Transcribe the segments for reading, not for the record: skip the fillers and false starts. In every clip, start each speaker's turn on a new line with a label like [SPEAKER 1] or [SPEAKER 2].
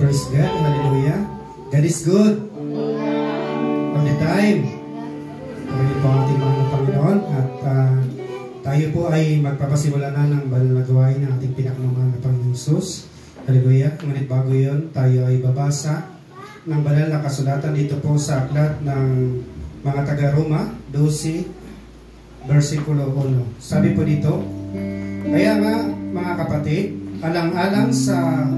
[SPEAKER 1] Praise God, hallelujah. God is good. All the time. Pagkalit po ang ating mahal na Panginoon at tayo po ay magpapasimula na ng banal na gawain ng ating pinakamamahal na Panginoon Jesus. Hallelujah. Ngunit bago yun, tayo ay babasa ng banal na kasulatan dito po sa aklat ng mga taga-Roma 12, versikulo 1. Sabi po dito, kaya nga mga kapatid, alang-alang sa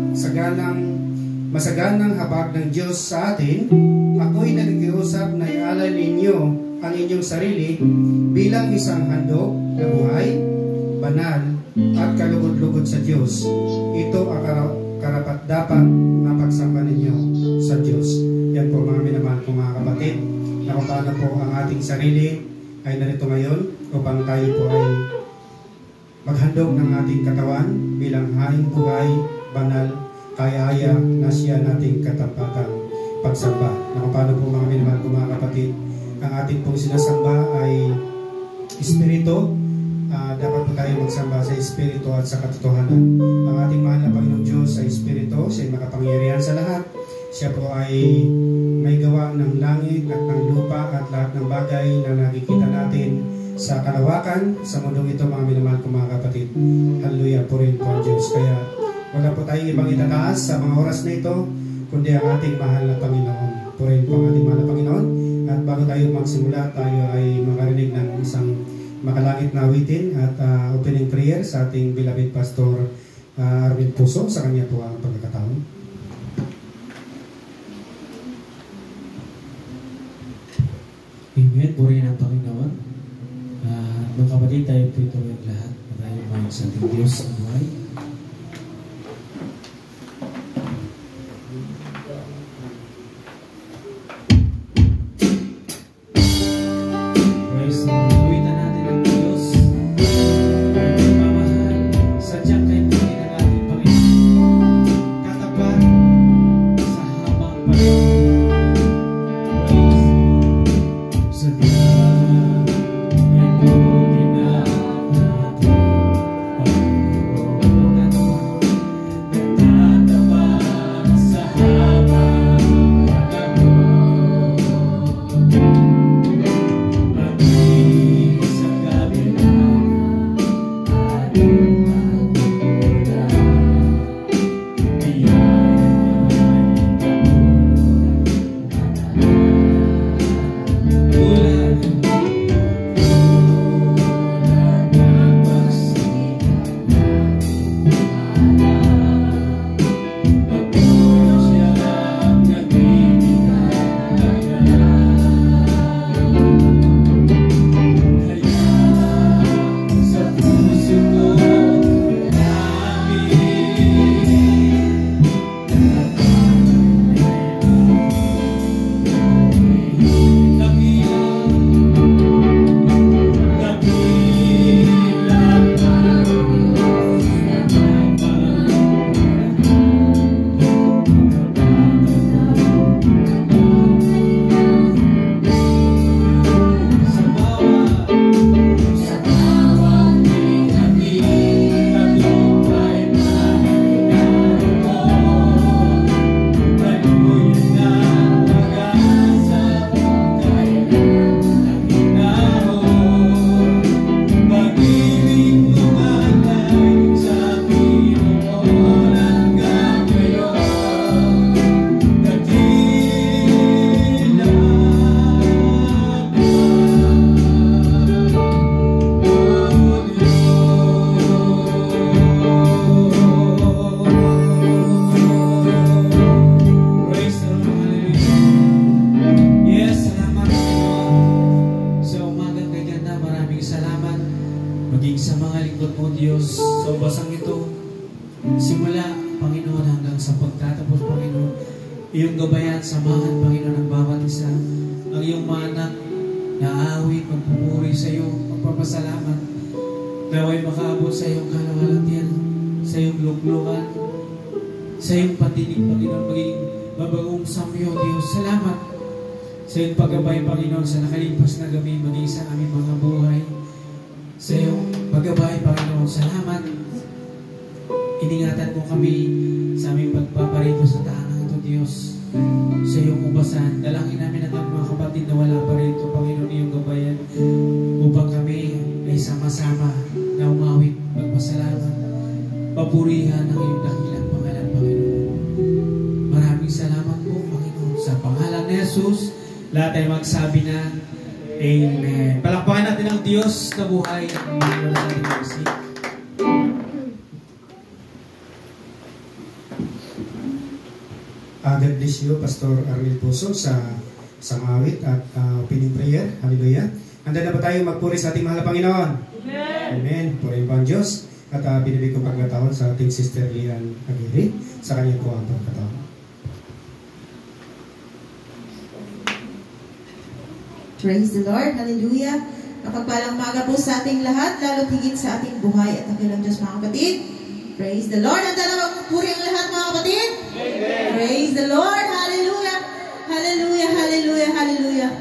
[SPEAKER 1] masaganang habag ng Diyos sa atin, ako'y nag-iusap na ialay ninyo ang inyong sarili bilang isang handog na buhay, banal at kalugod-lugod sa Diyos. Ito ang karapat-dapat na pagsamba ninyo sa Diyos. Yan po mga minamahal kong mga kapatid, na kung paano po ang ating sarili ay narito ngayon upang tayo po ay maghandog ng ating katawan bilang haing buhay, banal, kaya-aya na siya nating katapatang pagsamba. Na kung paano po mga minamahal kong mga kapatid, ang ating pong sinasamba ay Espiritu. Dapat po tayo magsamba sa Espiritu at sa katotohanan. Ang ating mahal na Panginoong Diyos ay Espiritu. Siya ay makapangyarihan sa lahat. Siya po ay may gawa ng langit at ng lupa at lahat ng bagay na nakikita natin sa kalawakan sa mundong ito, mga minamahal kong mga kapatid. Hallelujah, purihin po ang Diyos. Kaya wala po tayong ibang itataas sa mga oras na ito, kundi ang ating mahal na Panginoon. Purihin po ang ating mahal na Panginoon. At bago tayo magsimula, tayo ay makarinig ng isang makalangit na awitin at opening prayer sa ating beloved Pastor Arvin Puso. Sa kanya po ang pagkakataon.
[SPEAKER 2] Amen. Purihin ang Panginoon. Mga kapatid, tayo po ito ang lahat. Maraming mga sa ating Diyos ang buhay. Sa iyong paggabay, Panginoon, sa nakalipas na gabi, maging sa aming mga buhay. Sa iyong paggabay, Panginoon, salamat. Iningatan mo kami sa aming pagpaparito sa tahanan Diyos sa iyong ubasan. Dalangin namin ang mga kapatid na wala pa rito, Panginoon, iyong gabayan upang kami ay sama-sama na umawit, magpasalamat, papurihan ang iyong dakilang pangalan, Panginoon. Maraming salamat po, Panginoon. Sa pangalan ni Jesus, lahat ay magsabi na Amen. Palakpakan natin ang Diyos na buhay at Panginoon sa ating isip.
[SPEAKER 1] God bless you, Pastor Arnel Puso, sa mawit at opening prayer. Hallelujah. Handa na ba tayo magpuri sa ating mahal na Panginoon? Amen. Amen. Purihin po ang Diyos. At binibig ko pagkataon sa ating Sister Lian Aguirre sa kanyang po ang pagkataon.
[SPEAKER 3] Praise the Lord. Hallelujah. Mapagpalang maga po sa ating lahat, lalo't higit sa ating buhay at dakilang Diyos, mga kapatid. Praise the Lord. Handa na magpuri ang lahat, mga kapatid? Amen. Praise the Lord. Hallelujah. Hallelujah. Hallelujah. Hallelujah.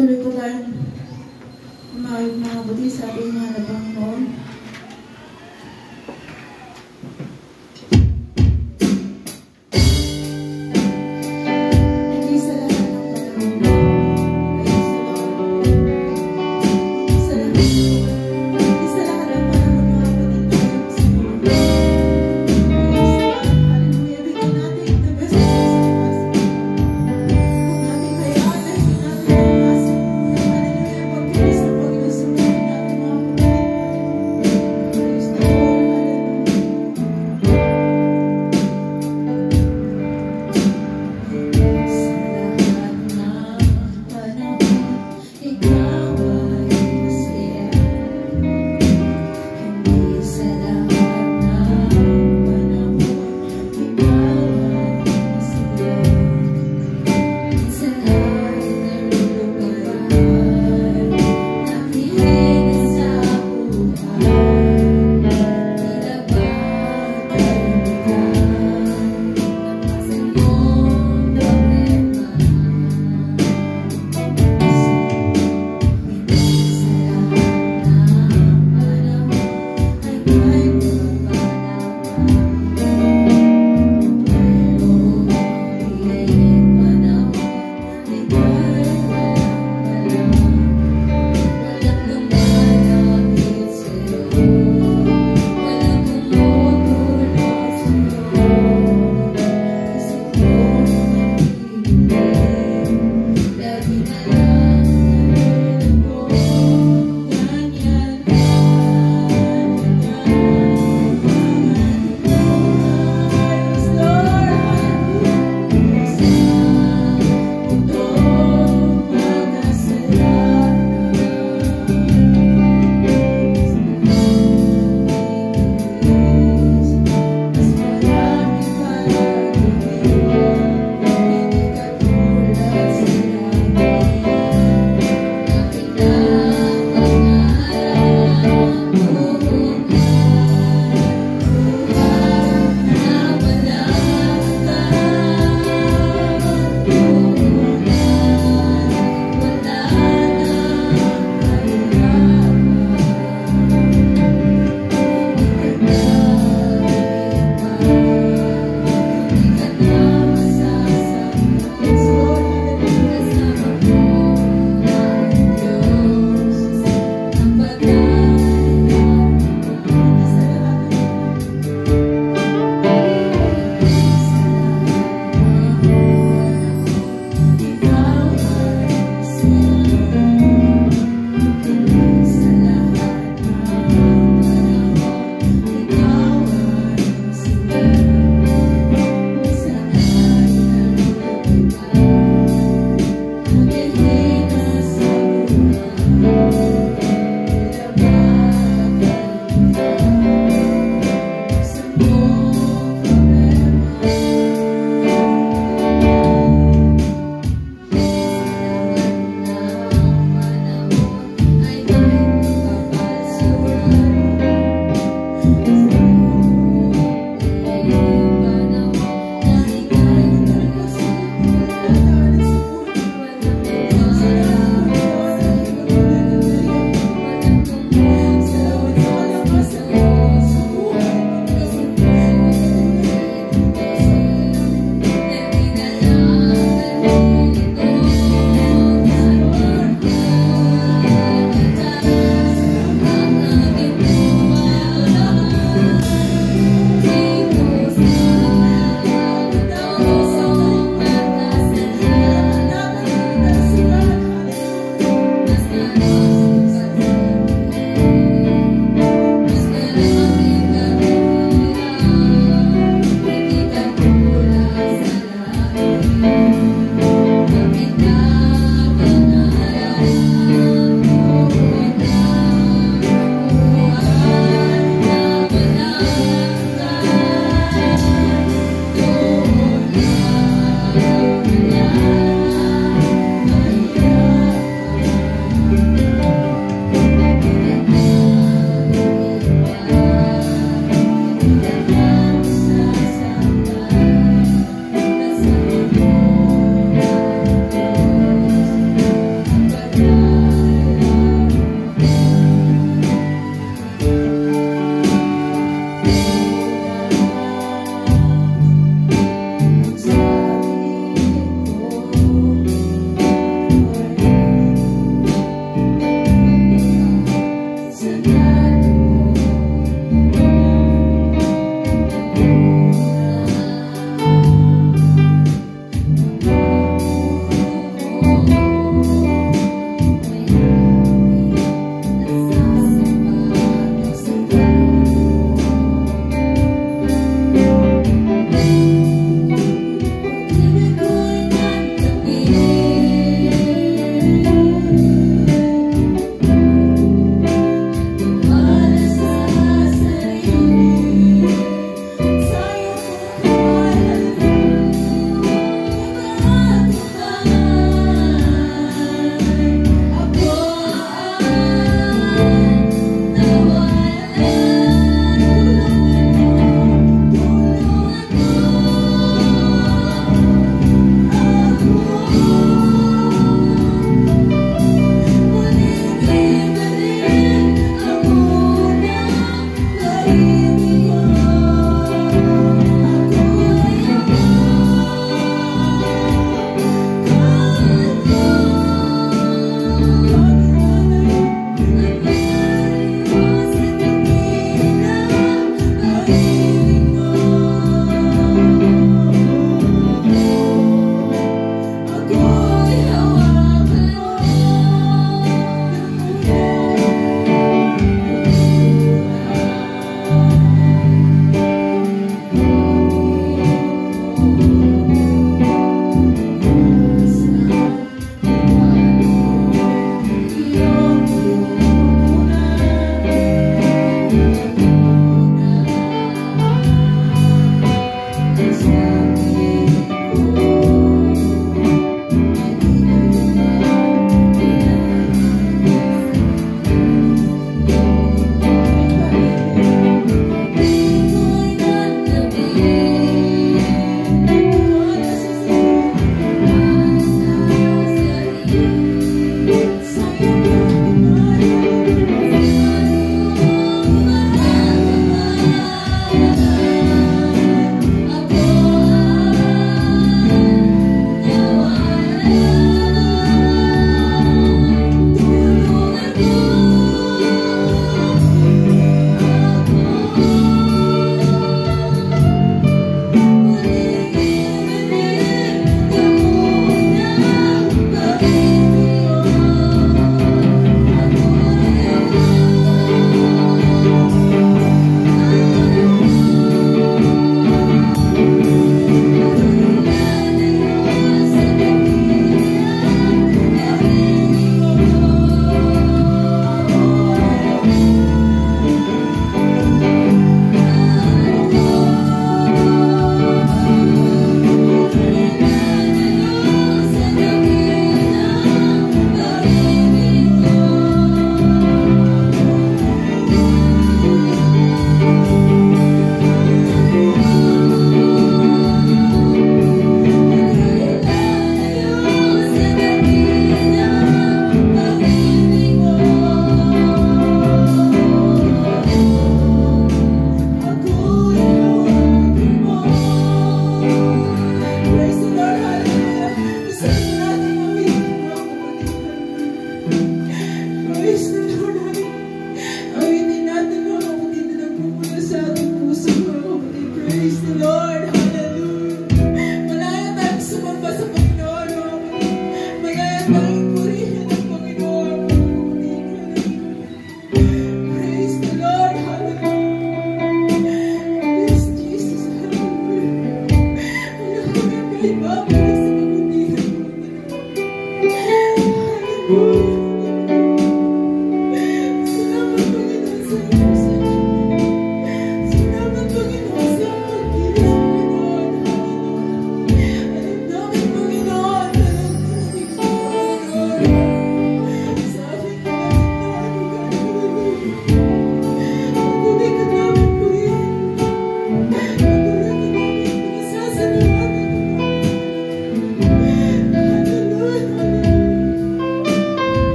[SPEAKER 3] patuloy po tayong umawit mga kapatid sa ating mahal na Panginoon.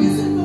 [SPEAKER 3] Yes,